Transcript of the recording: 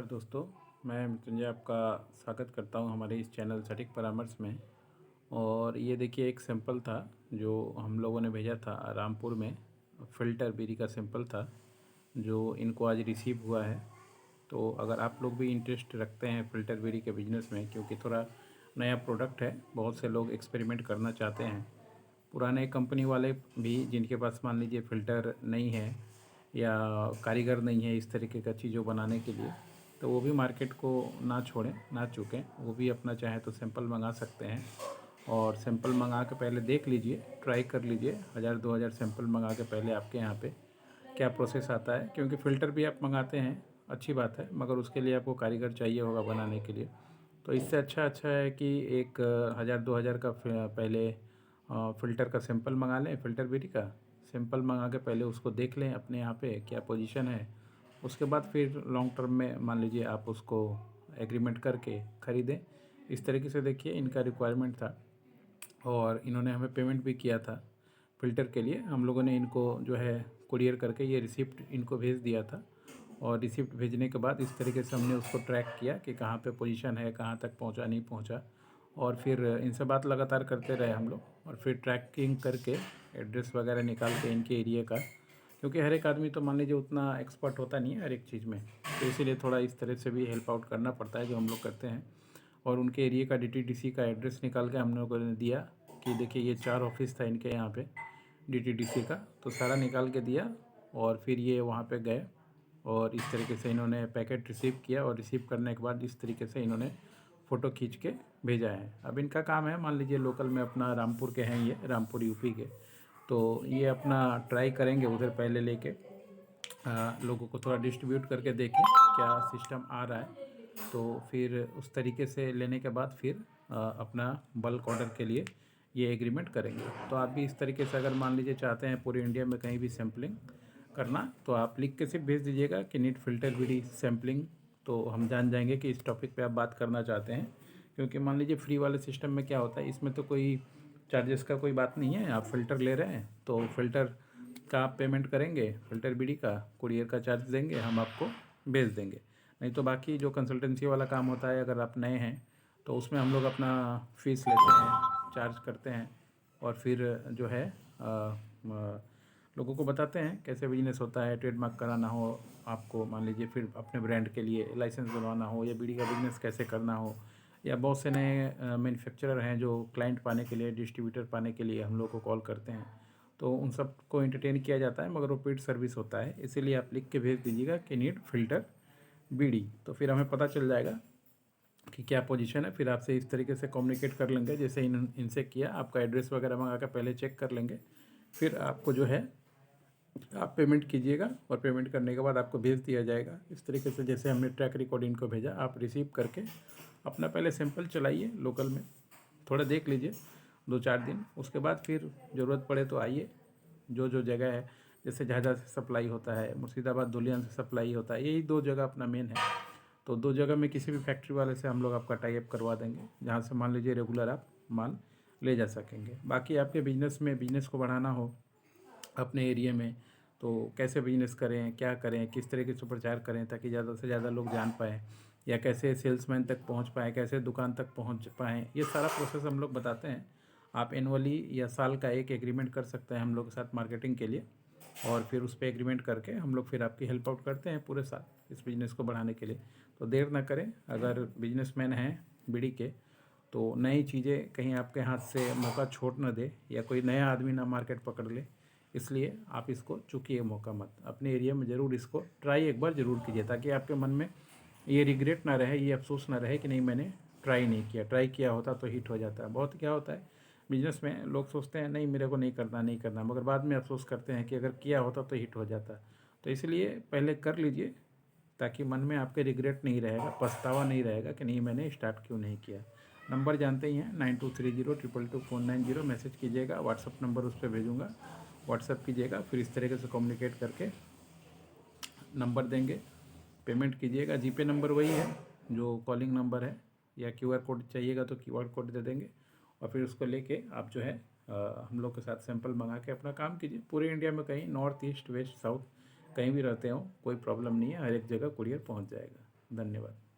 नमस्कार दोस्तों, मैं मृत्युंजय आपका स्वागत करता हूं हमारे इस चैनल सटीक परामर्श में। और ये देखिए एक सैंपल था जो हम लोगों ने भेजा था रामपुर में। फ़िल्टर बीड़ी का सैंपल था जो इनको आज रिसीव हुआ है। तो अगर आप लोग भी इंटरेस्ट रखते हैं फ़िल्टर बीड़ी के बिज़नेस में, क्योंकि थोड़ा नया प्रोडक्ट है, बहुत से लोग एक्सपेरिमेंट करना चाहते हैं। पुराने कंपनी वाले भी जिनके पास मान लीजिए फ़िल्टर नहीं है या कारीगर नहीं है इस तरीके का चीज़ों बनाने के लिए, तो वो भी मार्केट को ना छोड़ें, ना चूकें। वो भी अपना चाहे तो सैंपल मंगा सकते हैं और सैंपल मंगा के पहले देख लीजिए, ट्राई कर लीजिए। 1000-2000 सैंपल मंगा के पहले आपके यहाँ पे क्या प्रोसेस आता है, क्योंकि फ़िल्टर भी आप मंगाते हैं, अच्छी बात है, मगर उसके लिए आपको कारीगर चाहिए होगा बनाने के लिए। तो इससे अच्छा है कि एक 1000-2000 का पहले फ़िल्टर का सैंपल मंगा लें। फ़िल्टर बीड़ी का सैंपल मंगा के पहले उसको देख लें अपने यहाँ पे क्या पोजीशन है। उसके बाद फिर लॉन्ग टर्म में मान लीजिए आप उसको एग्रीमेंट करके ख़रीदें। इस तरीके से देखिए इनका रिक्वायरमेंट था और इन्होंने हमें पेमेंट भी किया था फ़िल्टर के लिए। हम लोगों ने इनको जो है कुरियर करके ये रिसिप्ट इनको भेज दिया था और रिसिप्ट भेजने के बाद इस तरीके से हमने उसको ट्रैक किया कि कहाँ पे पोजीशन है, कहाँ तक पहुँचा, नहीं पहुँचा। और फिर इनसे बात लगातार करते रहे हम लोग और फिर ट्रैकिंग करके एड्रेस वगैरह निकाल के इनके एरिया का, क्योंकि हर एक आदमी तो मान लीजिए उतना एक्सपर्ट होता नहीं है हर एक चीज़ में, तो इसीलिए थोड़ा इस तरह से भी हेल्प आउट करना पड़ता है जो हम लोग करते हैं। और उनके एरिया का डीटीडीसी का एड्रेस निकाल के हम लोगों ने दिया कि देखिए ये 4 ऑफिस था इनके यहाँ पे डीटीडीसी का, तो सारा निकाल के दिया। और फिर ये वहाँ पे गए और इस तरीके से इन्होंने पैकेट रिसीव किया और रिसीव करने के बाद इस तरीके से इन्होंने फ़ोटो खींच के भेजा है। अब इनका काम है, मान लीजिए लोकल में अपना रामपुर के हैं, ये रामपुर यूपी के, तो ये अपना ट्राई करेंगे उधर पहले लेके लोगों को थोड़ा डिस्ट्रीब्यूट करके देखें क्या सिस्टम आ रहा है। तो फिर उस तरीके से लेने के बाद फिर अपना बल्क ऑर्डर के लिए ये एग्रीमेंट करेंगे। तो आप भी इस तरीके से अगर मान लीजिए चाहते हैं पूरे इंडिया में कहीं भी सैम्पलिंग करना, तो आप लिख के सिर्फ भेज दीजिएगा कि नीड फ़िल्टर बीड़ी सैम्पलिंग, तो हम जान जाएंगे कि इस टॉपिक पे आप बात करना चाहते हैं। क्योंकि मान लीजिए फ्री वाले सिस्टम में क्या होता है, इसमें तो कोई चार्जेस का कोई बात नहीं है। आप फ़िल्टर ले रहे हैं तो फ़िल्टर का आप पेमेंट करेंगे, फ़िल्टर बीड़ी का कुरियर का चार्ज देंगे, हम आपको भेज देंगे। नहीं तो बाकी जो कंसल्टेंसी वाला काम होता है, अगर आप नए हैं तो उसमें हम लोग अपना फ़ीस लेते हैं, चार्ज करते हैं और फिर जो है लोगों को बताते हैं कैसे बिजनेस होता है। ट्रेडमार्क कराना हो आपको, मान लीजिए फिर अपने ब्रांड के लिए लाइसेंस बनवाना हो, या बीड़ी का बिज़नेस कैसे करना हो, या बहुत से नए मैन्युफैक्चरर हैं जो क्लाइंट पाने के लिए, डिस्ट्रीब्यूटर पाने के लिए हम लोग को कॉल करते हैं, तो उन सब को एंटरटेन किया जाता है, मगर वो पेड सर्विस होता है। इसीलिए आप लिख के भेज दीजिएगा कि नीड फ़िल्टर बीड़ी, तो फिर हमें पता चल जाएगा कि क्या पोजीशन है। फिर आपसे इस तरीके से कम्युनिकेट कर लेंगे जैसे इनसे किया, आपका एड्रेस वगैरह मंगा कर पहले चेक कर लेंगे। फिर आपको जो है आप पेमेंट कीजिएगा और पेमेंट करने के बाद आपको भेज दिया जाएगा। इस तरीके से जैसे हमने ट्रैक रिकॉर्डिंग को भेजा, आप रिसीव करके अपना पहले सैंपल चलाइए लोकल में, थोड़ा देख लीजिए 2-4 दिन। उसके बाद फिर ज़रूरत पड़े तो आइए। जो जगह है, जैसे झाझा से सप्लाई होता है, मुर्शिदाबाद धुलियान से सप्लाई होता है, यही 2 जगह अपना मेन है। तो 2 जगह में किसी भी फैक्ट्री वाले से हम लोग आपका टाई अप करवा देंगे, जहाँ से मान लीजिए रेगुलर आप माल ले जा सकेंगे। बाकी आपके बिजनेस को बढ़ाना हो अपने एरिया में, तो कैसे बिजनेस करें, क्या करें, किस तरीके से प्रचार करें ताकि ज़्यादा से ज़्यादा लोग जान पाएँ, या कैसे सेल्समैन तक पहुंच पाएँ, कैसे दुकान तक पहुंच पाएँ, ये सारा प्रोसेस हम लोग बताते हैं। आप एनुअली या साल का एक एग्रीमेंट कर सकते हैं हम लोग के साथ मार्केटिंग के लिए, और फिर उस पे एग्रीमेंट करके हम लोग फिर आपकी हेल्प आउट करते हैं पूरे साल इस बिज़नेस को बढ़ाने के लिए। तो देर ना करें, अगर बिजनेसमैन हैं बीड़ी के, तो नई चीज़ें कहीं आपके हाथ से मौका छोड़ ना दे, या कोई नया आदमी ना मार्केट पकड़ ले, इसलिए आप इसको चूकिए मौका मत। अपने एरिया में ज़रूर इसको ट्राई एक बार ज़रूर कीजिए, ताकि आपके मन में ये रिग्रेट ना रहे, ये अफसोस ना रहे कि नहीं मैंने ट्राई नहीं किया। ट्राई किया होता तो हिट हो जाता है। बहुत क्या होता है बिजनेस में, लोग सोचते हैं नहीं मेरे को नहीं करना, मगर बाद में अफसोस करते हैं कि अगर किया होता तो हिट हो जाता। तो इसलिए पहले कर लीजिए, ताकि मन में आपके रिग्रेट नहीं रहेगा, पछतावा नहीं रहेगा कि नहीं मैंने स्टार्ट क्यों नहीं किया। नंबर जानते ही हैं, 9230222490, मैसेज कीजिएगा, व्हाट्सअप नंबर उस पर भेजूँगा, व्हाट्सअप कीजिएगा। फिर इस तरीके से कम्युनिकेट करके नंबर देंगे, पेमेंट कीजिएगा। जीपे नंबर वही है जो कॉलिंग नंबर है, या क्यूआर कोड चाहिएगा तो क्यूआर कोड दे देंगे। और फिर उसको लेके आप जो है हम लोग के साथ सैंपल मंगा के अपना काम कीजिए। पूरे इंडिया में कहीं नॉर्थ ईस्ट वेस्ट साउथ कहीं भी रहते हो, कोई प्रॉब्लम नहीं है, हर एक जगह कुरियर पहुंच जाएगा। धन्यवाद।